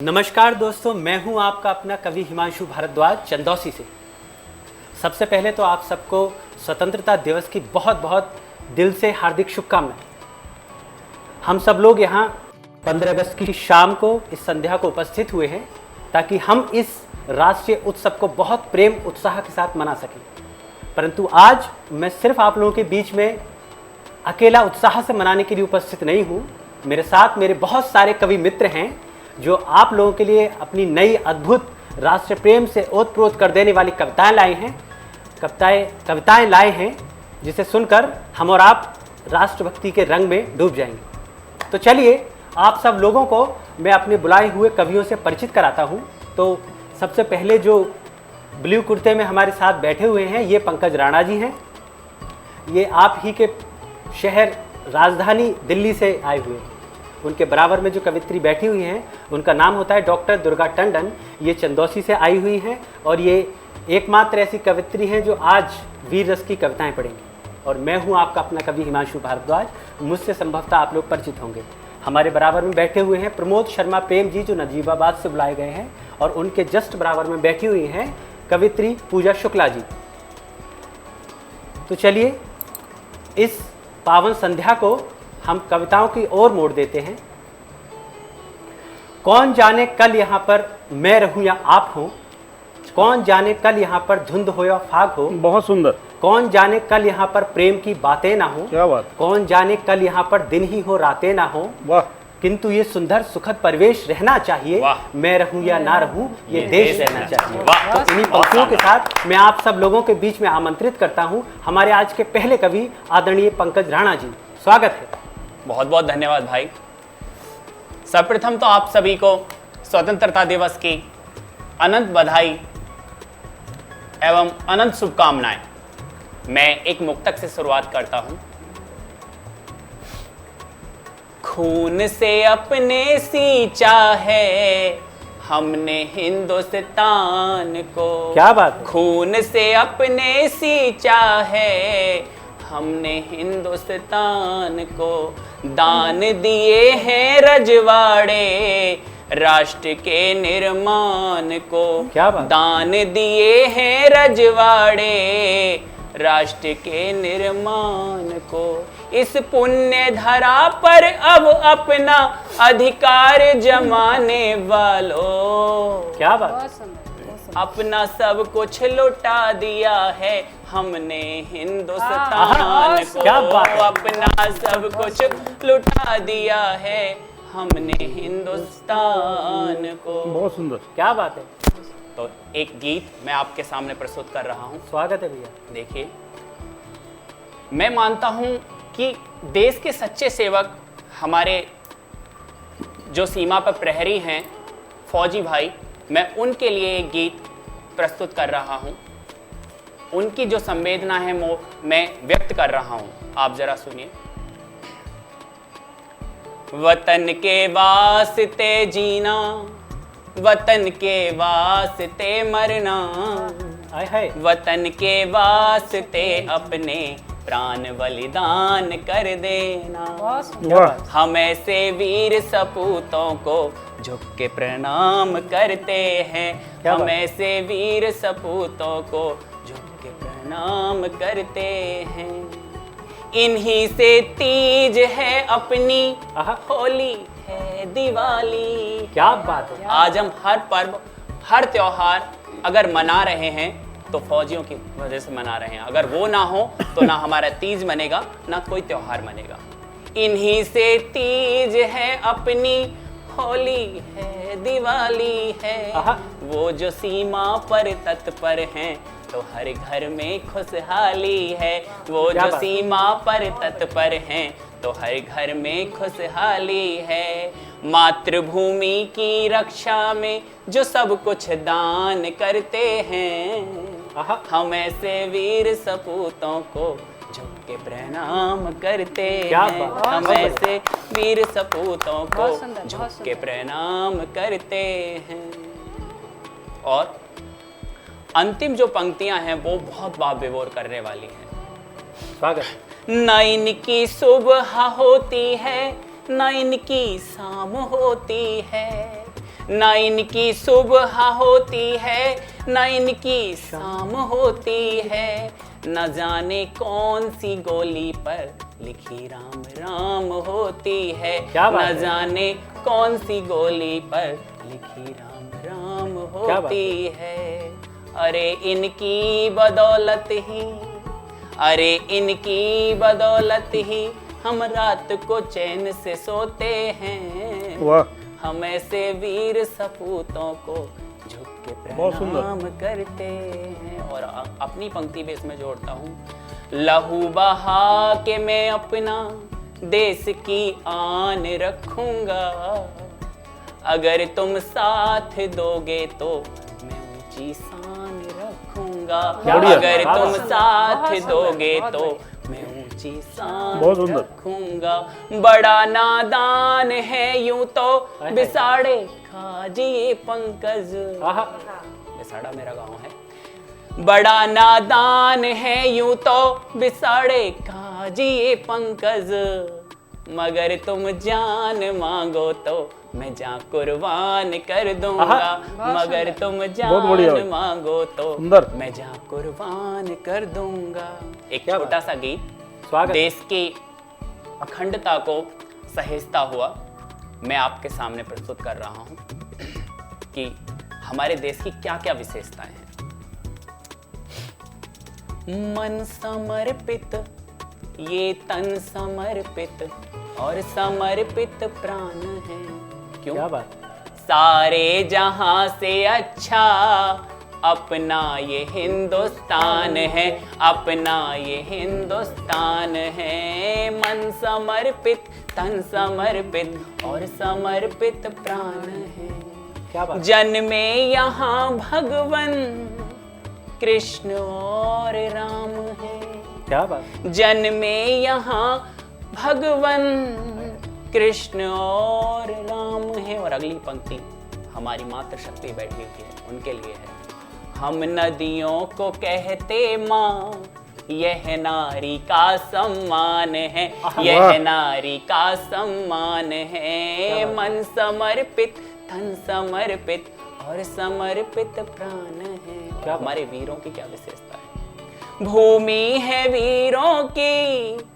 नमस्कार दोस्तों, मैं हूं आपका अपना कवि हिमांशु भारद्वाज चंदौसी से। सबसे पहले तो आप सबको स्वतंत्रता दिवस की बहुत बहुत दिल से हार्दिक शुभकामनाएं। हम सब लोग यहाँ 15 अगस्त की शाम को इस संध्या को उपस्थित हुए हैं ताकि हम इस राष्ट्रीय उत्सव को बहुत प्रेम उत्साह के साथ मना सकें। परंतु आज मैं सिर्फ आप लोगों के बीच में अकेला उत्साह से मनाने के लिए उपस्थित नहीं हूँ। मेरे साथ मेरे बहुत सारे कवि मित्र हैं जो आप लोगों के लिए अपनी नई अद्भुत राष्ट्र प्रेम से ओतप्रोत कर देने वाली कविताएं लाए हैं जिसे सुनकर हम और आप राष्ट्रभक्ति के रंग में डूब जाएंगे। तो चलिए आप सब लोगों को मैं अपने बुलाए हुए कवियों से परिचित कराता हूं। तो सबसे पहले जो ब्लू कुर्ते में हमारे साथ बैठे हुए हैं ये पंकज राणा जी हैं। ये आप ही के शहर राजधानी दिल्ली से आए हुए हैं। उनके बराबर में जो कवित्री बैठी हुई हैं उनका नाम होता है डॉक्टर दुर्गा टंडन। ये चंदौसी से आई हुई हैं और ये एकमात्र ऐसी कवित्री हैं जो आज वीर रस की कविताएं पढ़ेंगी। और मैं हूं आपका अपना कवि हिमांशु भारद्वाज। मुझसे संभवतः आप लोग परिचित होंगे। हमारे बराबर में बैठे हुए हैं प्रमोद शर्मा प्रेम जी जो नजीबाबाद से बुलाए गए हैं और उनके जस्ट बराबर में बैठी हुई हैं कवित्री पूजा शुक्ला जी। तो चलिए इस पावन संध्या को हम कविताओं की ओर मोड़ देते हैं। कौन जाने कल यहाँ पर मैं रहूं या आप हो, कौन जाने कल यहाँ पर धुंध हो या फाग हो। बहुत सुंदर। कौन जाने कल यहाँ पर प्रेम की बातें ना हो। क्या बात। कौन जाने कल यहाँ पर दिन ही हो रातें ना हो। वाह। किंतु ये सुंदर सुखद परिवेश रहना चाहिए। मैं रहूं या ना रहूं ये देश रहना चाहिए। तो इन्हीं पंक्तियों के साथ मैं आप सब लोगों के बीच में आमंत्रित करता हूं हमारे आज के पहले कवि आदरणीय पंकज राणा जी। स्वागत है। बहुत बहुत धन्यवाद भाई। सर्वप्रथम तो आप सभी को स्वतंत्रता दिवस की अनंत बधाई एवं अनंत शुभकामनाएं। मैं एक मुक्तक से शुरुआत करता हूं। खून से अपने सींचा है हमने हिंदुस्तान को। क्या बात। खून से अपने सींचा है हमने हिंदुस्तान को। दान दिए हैं रजवाड़े राष्ट्र के निर्माण को। क्या बात। दान दिए हैं रजवाड़े राष्ट्र के निर्माण को। इस पुण्य धरा पर अब अपना अधिकार जमाने वालों। क्या बात। अपना सब कुछ लुटा दिया है हमने हिंदुस्तान को। क्या बात है। अपना सब कुछ लुटा दिया है हमने हिंदुस्तान को। बहुत सुंदर। क्या बात है। तो एक गीत मैं आपके सामने प्रस्तुत कर रहा हूं। स्वागत है भैया। देखिए, मैं मानता हूं कि देश के सच्चे सेवक हमारे जो सीमा पर प्रहरी हैं फौजी भाई, मैं उनके लिए एक गीत प्रस्तुत कर रहा हूं। उनकी जो संवेदना है वो मैं व्यक्त कर रहा हूं। आप जरा सुनिए। वतन के वास्ते जीना, वतन के वास्ते मरना, वतन के वास्ते अपने प्राण बलिदान कर देना। हम ऐसे वीर सपूतों को झुक के प्रणाम करते हैं। हम ऐसे वीर सपूतों को झुक के प्रणाम करते हैं। इन्हीं से तीज है अपनी, होली है दिवाली। क्या बात है। आज हम हर पर्व हर त्योहार अगर मना रहे हैं तो फौजियों की वजह से मना रहे हैं। अगर वो ना हो तो ना हमारा तीज मनेगा ना कोई त्योहार मनेगा। इन्हीं से तीज है अपनी, होली है दिवाली है। वो जो सीमा पर तत्पर हैं तो हर घर में खुशहाली है। वो जो सीमा पर तत्पर हैं तो हर घर में खुशहाली है। मातृभूमि की रक्षा में जो सब कुछ दान करते हैं, हम ऐसे वीर सपूतों को झुक के प्रणाम करते हैं। हम ऐसे वीर सपूतों को झुक के प्रणाम करते हैं। और अंतिम जो पंक्तियां हैं वो बहुत बात विभोर करने वाली हैं। स्वागत। न इनकी सुबह होती है न इनकी शाम होती है, ना इनकी सुबह होती है ना इनकी शाम होती है, न जाने कौन सी गोली पर लिखी राम राम होती है, क्या बात न है? जाने कौन सी गोली पर लिखी राम राम क्या बात होती है। अरे इनकी बदौलत ही, अरे इनकी बदौलत ही हम रात को चैन से सोते हैं। वाह, हम ऐसे वीर सपूतों को झुक के बहुत सुंदर। प्रणाम करते हैं। और अपनी पंक्ति भी इसमें जोड़ता हूँ, लहू बहा के मैं अपना देश की आन रखूंगा, अगर तुम साथ दोगे तो मैं ऊंची शान रखूंगा, बढ़िया। अगर तुम बहुत साथ सुंदर, दोगे बहुत तो बढ़िया। मैं ऊंची शान बहुत सुंदर। रखूंगा। बड़ा नादान है यूं तो हाय। बिसाड़े खाजी पंकज, आहा, बिसाड़ा मेरा गांव है। बड़ा नादान है यूं तो बिसाड़े खाजी पंकज, मगर तुम जान मांगो तो मैं जान कुर्बान कर दूंगा, आहा। मगर तुम बहुत बढ़िया जान भाई। मांगो तो सुंदर। मैं जान कुर्बान कर दूंगा। एक क्या छोटा सा गीत स्वागत। देश की अखंडता को सहेजता हुआ मैं आपके सामने प्रस्तुत कर रहा हूं कि हमारे देश की क्या क्या विशेषताएं हैं। मन समर्पित ये तन समर्पित और समर्पित प्राण है। क्यों? क्या बात, सारे जहां से अच्छा अपना ये हिंदुस्तान है, अपना ये हिंदुस्तान है। मन समर्पित तन समर्पित और समर्पित प्राण है। क्या बात, जन्मे यहाँ भगवन कृष्ण और राम है, क्या बात, जन्मे यहाँ भगवन कृष्ण और राम है। और अगली पंक्ति हमारी मातृशक्ति बैठी हुई है, उनके लिए है। हम नदियों को कहते माँ, यह नारी का सम्मान है, यह वाह। नारी का सम्मान है। मन समर्पित तन समर्पित और समर्पित प्राण है। क्या हमारे वीरों की क्या विशेषता है। भूमि है वीरों की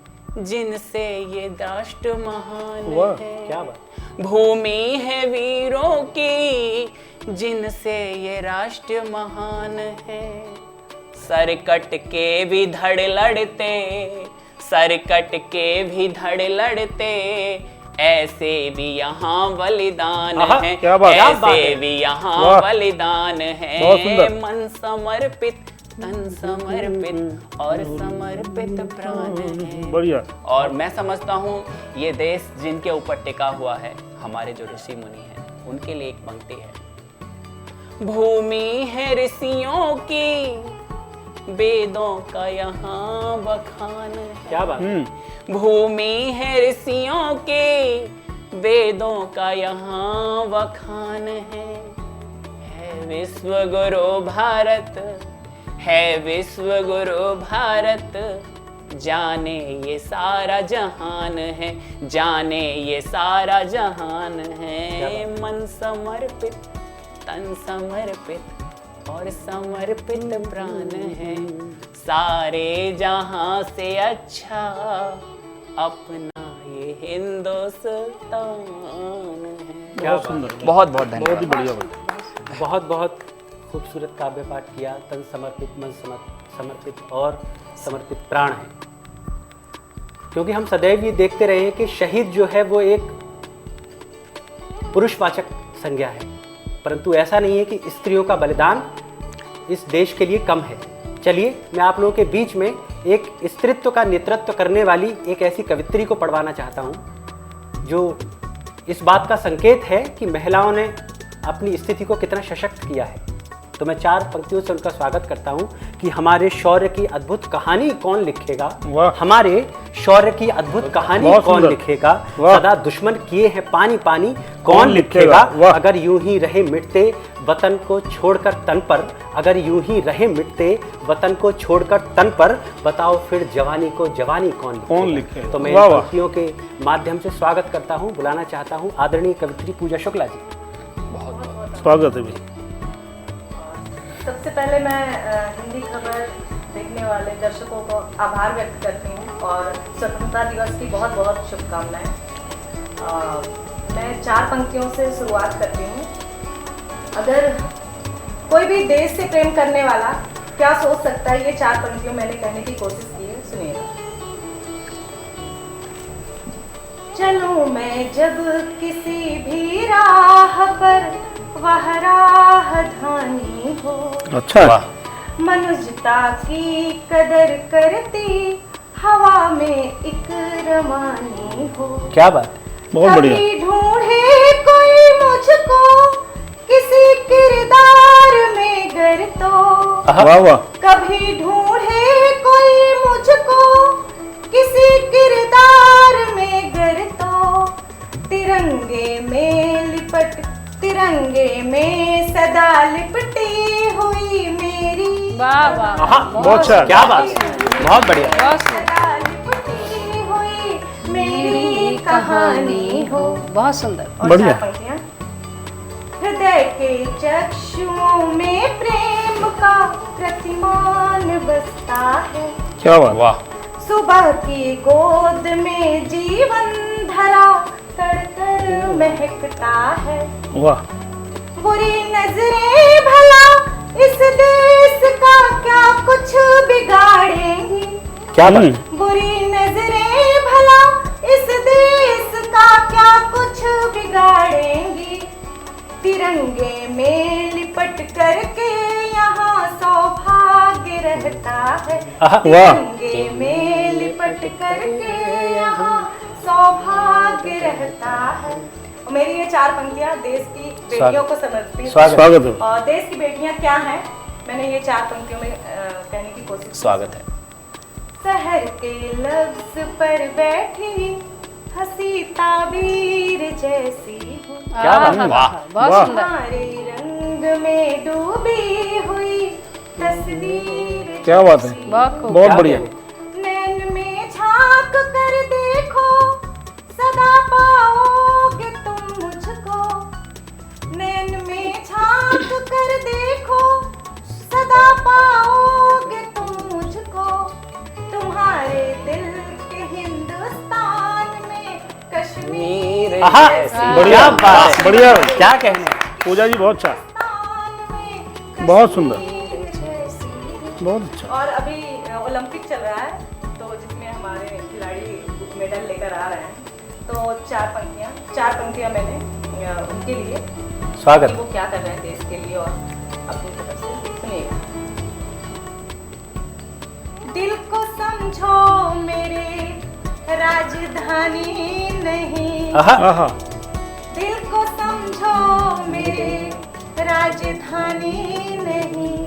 जिनसे ये राष्ट्र महान वाह, है। क्या बात, भूमि है वीरों की जिनसे ये राष्ट्र महान है। सर कट के भी धड़ लड़ते, सर कट के भी धड़ लड़ते, ऐसे भी यहाँ बलिदान आहा, है, क्या बात, क्या बात ऐसे है। भी यहाँ वाह। बलिदान बहुत है। सुंदर। मन समर्पित तन समर्पित और समर्पित प्राण है। बढ़िया। और मैं समझता हूँ ये देश जिनके ऊपर टिका हुआ है, हमारे जो ऋषि मुनि हैं, उनके लिए एक पंक्ति है। भूमि है ऋषियों की, वेदों का यहाँ बखान है। क्या बात, भूमि है ऋषियों के, वेदों का यहाँ बखान है विश्व गुरु भारत, है विश्व गुरु भारत, जाने ये सारा जहान है, जाने ये सारा जहान है। मन समर्पित तन समर्पित और समर्पित प्राण है। सारे जहां से अच्छा अपना ये हिंदुस्तान है। क्या बहुत सुंदर, बहुत बहुत बहुत ही बढ़िया बात। बहुत बहुत खूबसूरत काव्य पाठ किया। तन समर्पित, मन समर्पित और समर्पित प्राण है। क्योंकि हम सदैव ये देखते रहे हैं कि शहीद जो है वो एक पुरुषवाचक संज्ञा है, परंतु ऐसा नहीं है कि स्त्रियों का बलिदान इस देश के लिए कम है। चलिए मैं आप लोगों के बीच में एक स्त्रीत्व का नेतृत्व करने वाली एक ऐसी कवित्री को पढ़वाना चाहता हूँ जो इस बात का संकेत है कि महिलाओं ने अपनी स्थिति को कितना सशक्त किया है। तो मैं 4 पंक्तियों से उनका स्वागत करता हूं कि हमारे शौर्य की अद्भुत कहानी कौन लिखेगा, वाह। हमारे शौर्य की अद्भुत कहानी बहुत कौन सुंदर। लिखेगा, वाह। सदा दुश्मन किए हैं पानी पानी कौन कौन लिखेगा, लिखेगा, वाह। अगर यूं ही रहे मिटते वतन को छोड़कर तन पर, अगर यूं ही रहे मिटते वतन को छोड़कर तन पर, बताओ फिर जवानी को जवानी कौन लिखेगा। तो मैं वाह, इन वाह। पंक्तियों के माध्यम से स्वागत करता हूं, बुलाना चाहता हूं आदरणीय कवित्री पूजा शुक्ला जी। बहुत स्वागत है भाई। सबसे पहले मैं हिंदी खबर देखने वाले दर्शकों को आभार व्यक्त करती हूँ और स्वतंत्रता दिवस की बहुत बहुत शुभकामनाएं। मैं 4 पंक्तियों से शुरुआत करती हूँ। अगर कोई भी देश से प्रेम करने वाला क्या सोच सकता है, ये 4 पंक्तियों मैंने कहने की कोशिश की है, सुनिएगा। चलूं मैं जब किसी भी राह पर, वह राहधानी हो, अच्छा, मनुष्यता की कदर करती हवा में एक रवानी हो। क्या बात, बहुत बढ़िया। कभी ढूंढे कोई मुझको किसी किरदार में गर तो, वाह वाह, कभी ढूंढे कोई मुझको किसी किरदार में गर तो, तिरंगे में सदा लिपटी हुई मेरी, वाह वाह, बहुत अच्छा। क्या बात, बहुत बढ़िया। सदा लिपटी हुई मेरी कहानी हो। बहुत सुंदर। और बढ़िया। 4 पंक्तियां। हृदय के चक्षुओं में प्रेम का प्रतिमान बसता है, क्या बात, वाह, सुबह की गोद में जीवन धरा तड़कर महकता है, वाह, बुरी नजरें भला इस देश का क्या कुछ बिगाड़ेंगी, क्या बात, बुरी नजरें भला इस देश का क्या कुछ बिगाड़ेंगी, तिरंगे में लिपट करके यहाँ सौभाग्य रहता है, वाह। तिरंगे में लिपट करके यहाँ सौभाग्य रहता है। और मेरी ये 4 पंक्तियाँ देश की बेटियों को समर्पित स्वागत। स्वागत है। और देश की बेटियाँ क्या हैं, मैंने ये 4 पंक्तियों में कहने की कोशिश की। स्वागत है। शहर के लफ्ज पर बैठी हंसी ताबीर जैसी हूँ, क्या बात, आहा, वाह। बहुत वाह। सुंदर। तुम्हारे रंग में डूबी हुई तस्वीर क्या बात है, जैसी बहुत खूब। बहुत क्या बढ़िया। कहने? नैन में झांक कर देखो सदा पाओगे तुम मुझको, नैन में झांक कर देखो सदा पाओगे तुम मुझको, तुम्हारे दिल के हिंदुस्तान में कश्मीर आहा, जैसी बढ़िया बात है। बढ़िया। क्या कहने, पूजा जी बहुत अच्छा, हिंदुस्तान में बहुत सुंदर। कश्मीर जैसी। बहुत अच्छा। और अभी ओलंपिक चल रहा है, तो जिसमें हमारे खिलाड़ी मेडल लेकर आ रहे हैं, तो 4 पंक्तियां मैंने उनके लिए कि स्वागत। वो क्या कर रहे हैं देश के लिए और अपनी तरफ से सुनिएगा। दिल को समझो मेरे राजधानी नहीं, आहा, आहा, दिल को समझो मेरे राजधानी नहीं,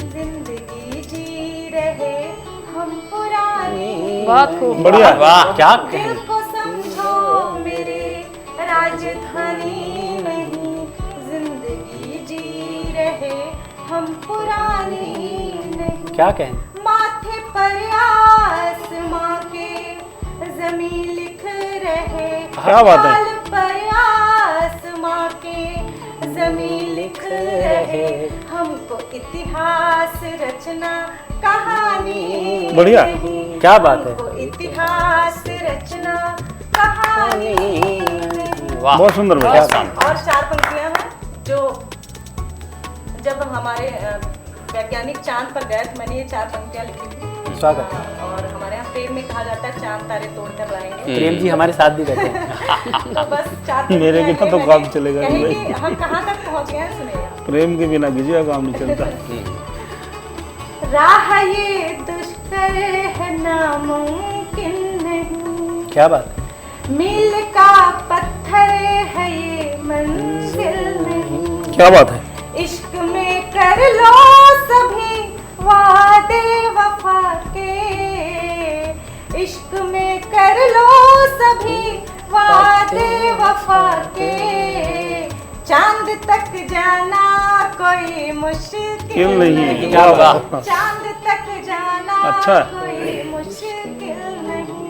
जिंदगी जी रहे हम पुरानी, बहुत खूब। बढ़िया। वाह, क्या दिल कहने, को समझो मेरे राजधानी नहीं, जिंदगी जी रहे हम पुरानी नहीं, क्या कहने, माथे पर आसमां के जमी लिख रहे, क्या बात है। बाल पर आसमां के जमी लिख रहे, हमको इतिहास रचना कहानी बढ़िया। नहीं, क्या बात है। हमको इतिहास रचना कहानी नहीं। वाह, बहुत सुंदर क्या भैया। बात। और 4 पंक्तियां हैं जो जब हमारे वैज्ञानिक चांद पर गए तो मैंने ये 4 पंक्तियां लिखी थी। स्वागत। और हमारे यहाँ प्रेम में कहा जाता है चांद तारे तोड़ कर लाएंगे, प्रेम जी हमारे साथ भी रहते हैं। तो बस 4 मेरे पंक्तियां बिना तो हैं, काम मैंने चलेगा नहीं कहीं भाई। कि हम कहाँ तक पहुँच गए हैं, सुनेगा। प्रेम के बिना किसी का काम नहीं चलता। राह ये दुष्कर है नामुमकिन नहीं, क्या बात है, मील का पत्थर है ये मंजिल नहीं, क्या बात है, इश्क में कर लो सभी वादे वफा के, इश्क में कर लो सभी वादे वफा के, चांद तक जाना कोई मुश्किल नहीं, क्या वाह। बात। चांद तक जाना अच्छा। कोई मुश्किल नहीं।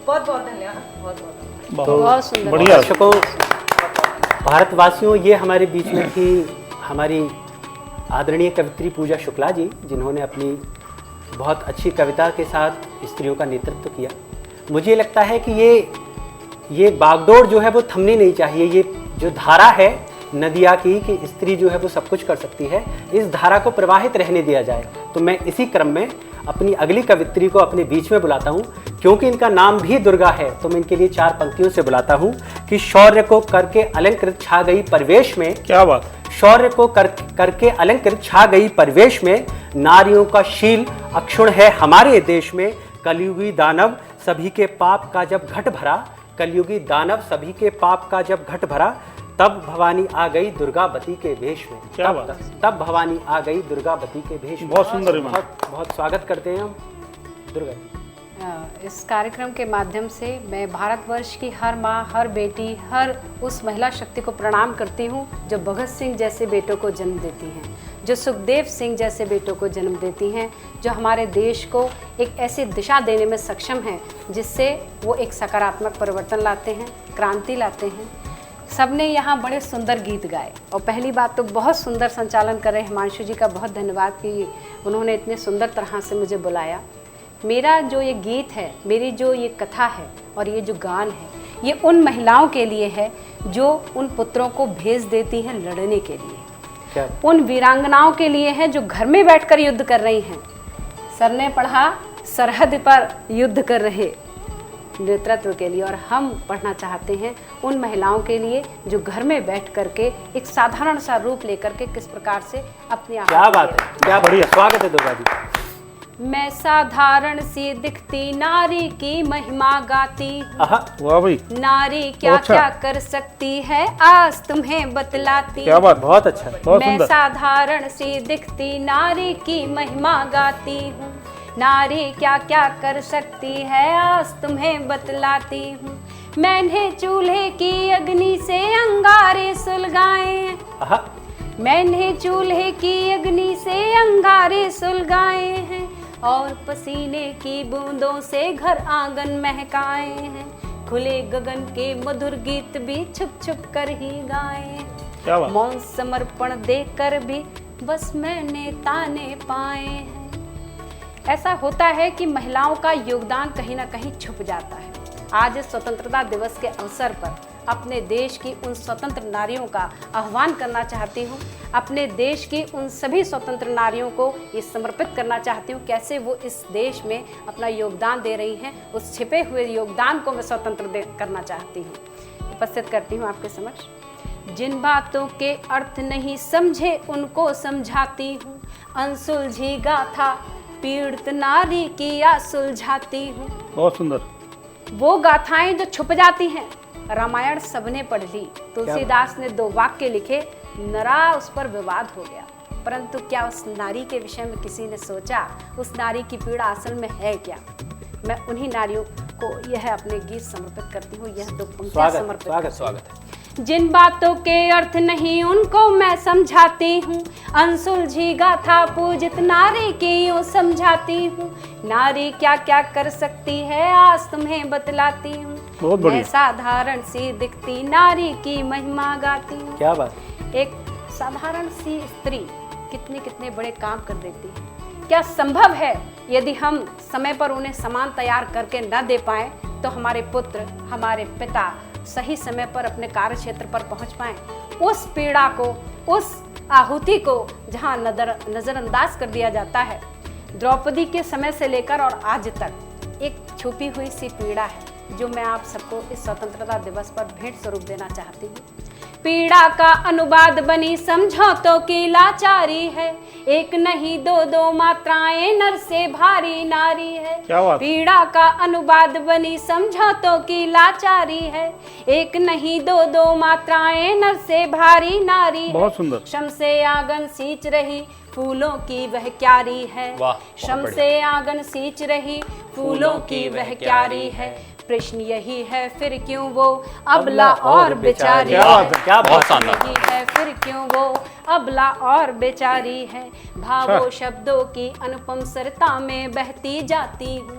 बहुत बहुत धन्यवाद, बहुत बहुत धन्यवाद। बहुत बहुत सुंदर। बढ़िया। दर्शकों भारतवासियों, ये हमारे बीच में थी हमारी आदरणीय कवित्री पूजा शुक्ला जी, जिन्होंने अपनी बहुत अच्छी कविता के साथ स्त्रियों का नेतृत्व किया। मुझे लगता है कि ये बागडोर जो है वो थमनी नहीं चाहिए। ये जो धारा है नदिया की कि स्त्री जो है वो सब कुछ कर सकती है, इस धारा को प्रवाहित रहने दिया जाए। तो मैं इसी क्रम में अपनी अगली कवित्री को अपने बीच में बुलाता हूँ। क्योंकि इनका नाम भी दुर्गा है तो मैं इनके लिए 4 पंक्तियों से बुलाता हूँ कि शौर्य को करके अलंकृत छा गई परिवेश में। क्या बात, शौर्य को करके अलंकृत छा गई परिवेश में, नारियों का शील अक्षुण है हमारे देश में। कलयुगी दानव सभी के पाप का जब घट भरा, कलयुगी दानव सभी के पाप का जब घट भरा, तब भवानी आ गई दुर्गावती के भेष में। क्या बात है। तब भवानी आ गई दुर्गावती के भेष में। बहुत सुंदर, बहुत स्वागत करते हैं हम दुर्गा जी। इस कार्यक्रम के माध्यम से मैं भारतवर्ष की हर माँ, हर बेटी, हर उस महिला शक्ति को प्रणाम करती हूँ जो भगत सिंह जैसे बेटों को जन्म देती हैं, जो सुखदेव सिंह जैसे बेटों को जन्म देती हैं, जो हमारे देश को एक ऐसी दिशा देने में सक्षम हैं जिससे वो एक सकारात्मक परिवर्तन लाते हैं, क्रांति लाते हैं। सबने यहाँ बड़े सुंदर गीत गाए और पहली बात तो बहुत सुंदर संचालन कर रहे हिमांशु जी का बहुत धन्यवाद कि उन्होंने इतने सुंदर तरह से मुझे बुलाया। मेरा जो ये गीत है, मेरी जो ये कथा है और ये जो गान है, ये उन महिलाओं के लिए है जो उन पुत्रों को भेज देती हैं लड़ने के लिए, क्या? उन वीरांगनाओं के लिए है जो घर में बैठकर युद्ध कर रही हैं। सर ने पढ़ा सरहद पर युद्ध कर रहे नेतृत्व के लिए, और हम पढ़ना चाहते हैं उन महिलाओं के लिए जो घर में बैठ करके एक साधारण सा रूप लेकर के किस प्रकार से अपनी क्या बात है, क्या बढ़िया, स्वागत है दुर्गा जी। मैं साधारण सी दिखती नारी की महिमा गाती हूँ, वाह भाई, नारी क्या अच्छा। क्या कर सकती है आज तुम्हें बतलाती। क्या बात, बहुत अच्छा, बहुत मैं सुंदर। साधारण सी दिखती नारी की महिमा गाती हूँ, नारी क्या क्या कर सकती है आज तुम्हें बतलाती हूँ। मैंने चूल्हे की अग्नि से अंगारे सुलगाए, मैंने चूल्हे की अग्नि से अंगारे सुलगाए हैं, और पसीने की बूंदों से घर आंगन महकाए हैं। खुले गगन के मधुर गीत भी छुप छुप कर ही गाए। क्या बात, मौन समर्पण देकर भी बस मैंने ताने पाए हैं। ऐसा होता है कि महिलाओं का योगदान कहीं ना कहीं छुप जाता है। आज इस स्वतंत्रता दिवस के अवसर पर अपने देश की उन स्वतंत्र नारियों का आह्वान करना चाहती हूँ, अपने देश की उन सभी स्वतंत्र नारियों को ये समर्पित करना चाहती हूँ कैसे वो इस देश में अपना योगदान दे रही हैं। उस छिपे हुए योगदान को मैं स्वतंत्र करना चाहती हूँ। उपस्थित करती हूँ आपके समक्ष। जिन बातों के अर्थ नहीं समझे उनको समझाती हूँ, अनसुलझी गाथा पीड़ित नारी की या सुलझाती हूँ। बहुत सुंदर। वो गाथाएं जो छुप जाती हैं, रामायण सबने पढ़ ली, तुलसीदास ने 2 वाक्य लिखे, नरा उस पर विवाद हो गया, परंतु क्या उस नारी के विषय में किसी ने सोचा? उस नारी की पीड़ा असल में है क्या? मैं उन्हीं नारियों को यह अपने गीत समर्पित करती हूँ, यह 2 पंक्तियां समर्पित। स्वागत है। जिन बातों के अर्थ नहीं उनको मैं समझाती हूँ, अनसुलझी गाथा पूजित नारी की यूं समझाती हूँ। नारी क्या क्या कर सकती है आज तुम्हें बतलाती हूँ। बहुत बढ़िया। मैं साधारण सी दिखती नारी की महिमा गाती हूँ। क्या बात। एक साधारण सी स्त्री कितने कितने बड़े काम कर देती है। क्या संभव है यदि हम समय पर उन्हें सामान तैयार करके न दे पाए तो हमारे पुत्र, हमारे पिता सही समय पर अपने कार्य क्षेत्र पर पहुंच पाएं? उस पीड़ा को, उस आहुति को जहां नजरअंदाज कर दिया जाता है, द्रौपदी के समय से लेकर और आज तक एक छुपी हुई सी पीड़ा है जो मैं आप सबको इस स्वतंत्रता दिवस पर भेंट स्वरूप देना चाहती हूँ। पीड़ा का अनुवाद बनी समझौतों की लाचारी है, एक नहीं 2 मात्राएं नर से भारी नारी है। क्या बात। पीड़ा का अनुवाद बनी समझौतों की लाचारी है, एक नहीं 2 मात्राएं नर से भारी नारी है। बहुत सुंदर। श्रम से आंगन सींच रही फूलों की वह क्यारी है, श्रम से आंगन सींच रही फूलों की वह क्यारी है। प्रश्न यही है फिर क्यों वो अबला और बेचारी है, क्या बहुत शानदार। यही है फिर क्यों वो अबला और बेचारी है। भावों शब्दों की अनुपम सरता में बहती जाती हूँ,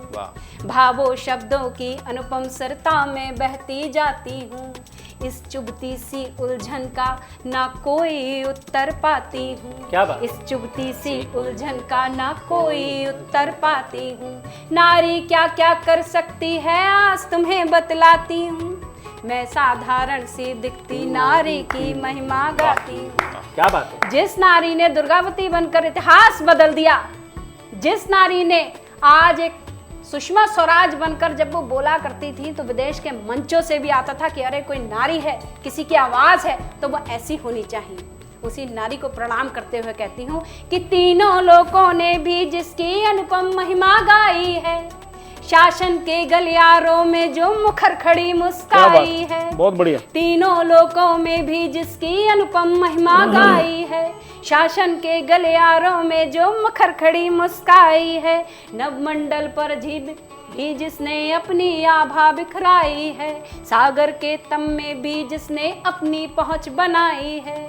भावों शब्दों की अनुपम सरता में बहती जाती हूँ। इस चुभती सी उलझन का ना कोई उत्तर पाती हूँ। क्या बात। इस चुभती सी उलझन का ना कोई उत्तर पाती हूँ। नारी क्या क्या कर सकती है आज तुम्हें बतलाती हूँ। मैं साधारण सी दिखती नारी की महिमा गाती हूँ। क्या बात है। जिस नारी ने दुर्गावती बनकर इतिहास बदल दिया, जिस नारी ने आज एक सुषमा स्वराज बनकर जब वो बोला करती थी तो विदेश के मंचों से भी आता था कि अरे कोई नारी है, किसी की आवाज है तो वो ऐसी होनी चाहिए। उसी नारी को प्रणाम करते हुए कहती हूँ कि तीनों लोगों ने भी जिसकी अनुपम महिमा गाई है, शासन के गलियारों में जो मुखर खड़ी क्या मुस्काई बात, है। बहुत बढ़िया। तीनों लोकों में भी जिसकी अनुपम महिमा गाई है, शासन के गलियारों में जो मुखर खड़ी मुस्काई है। नवमंडल पर भी जिसने अपनी आभा बिखराई है, सागर के तम में भी जिसने अपनी पहुंच बनाई है।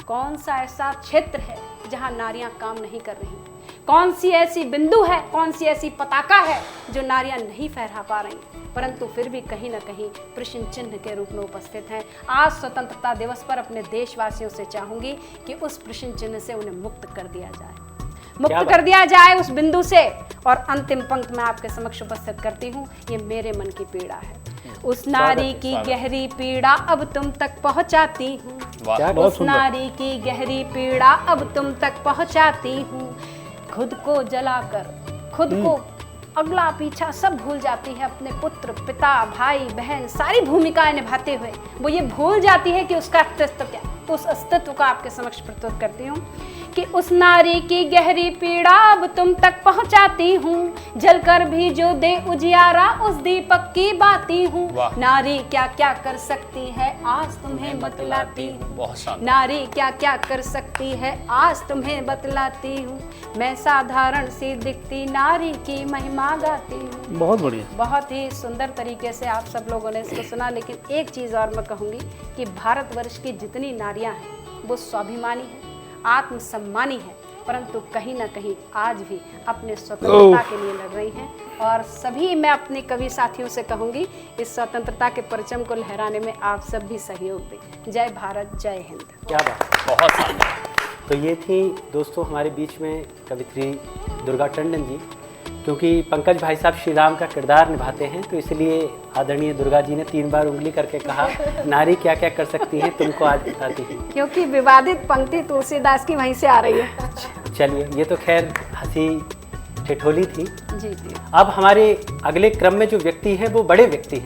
कौन सा ऐसा क्षेत्र है जहां नारियां काम नहीं कर रही? कौन सी ऐसी बिंदु है, कौन सी ऐसी पताका है जो नारियां नहीं फहरा पा रही, परंतु फिर भी कहीं ना कहीं प्रश्न चिन्ह के रूप में उपस्थित हैं। आज स्वतंत्रता दिवस पर अपने देशवासियों से चाहूंगी कि उस प्रश्न चिन्ह से उन्हें मुक्त कर दिया जाए, मुक्त कर दिया जाए उस बिंदु से। और अंतिम पंक्ति में आपके समक्ष उपस्थित करती हूँ, ये मेरे मन की पीड़ा है। उस नारी की गहरी पीड़ा अब तुम तक पहुँचाती हूँ। क्या बहुत उस सुंदर। नारी की गहरी पीड़ा अब तुम तक पहुँचाती हूँ। खुद को जलाकर, खुद को अगला पीछा सब भूल जाती है, अपने पुत्र, पिता, भाई, बहन सारी भूमिकाएं निभाते हुए वो ये भूल जाती है कि उसका अस्तित्व क्या। तो उस अस्तित्व का आपके समक्ष प्रस्तुत करती हूँ कि उस नारी की गहरी पीड़ा अब तुम तक पहुँचाती हूँ। जलकर भी जो दे उजियारा उस दीपक की बाती हूँ। नारी क्या क्या कर सकती है आज तुम्हें बतलाती हूँ। बहुत शानदार। नारी क्या क्या कर सकती है आज तुम्हें बतलाती हूँ। मैं साधारण सी दिखती नारी की महिमा गाती हूँ। बहुत बढ़िया। बहुत ही सुंदर तरीके से आप सब लोगों ने इसको सुना। लेकिन एक चीज़ और मैं कहूँगी कि भारतवर्ष की जितनी नारियाँ हैं वो स्वाभिमानी हैं, आत्मसम्मानी है, परंतु कहीं ना कहीं आज भी अपने स्वतंत्रता के लिए लड़ रही हैं। और सभी मैं अपने कवि साथियों से कहूँगी इस स्वतंत्रता के परचम को लहराने में आप सब भी सहयोग दें। जय भारत, जय हिंद। क्या बात। बहुत शानदार। तो ये थी दोस्तों हमारे बीच में कवित्री दुर्गा टंडन जी। क्योंकि पंकज भाई साहब श्री राम का किरदार निभाते हैं तो इसलिए आदरणीय दुर्गा जी ने 3 बार उंगली करके कहा नारी क्या क्या कर सकती है तुमको आज बताती हूँ। क्योंकि विवादित पंक्ति तुलसीदास की वहीं से आ रही है। चलिए, ये तो खैर हंसी ठिठोली थी। जी जी। अब हमारे अगले क्रम में जो व्यक्ति है वो बड़े व्यक्ति हैं।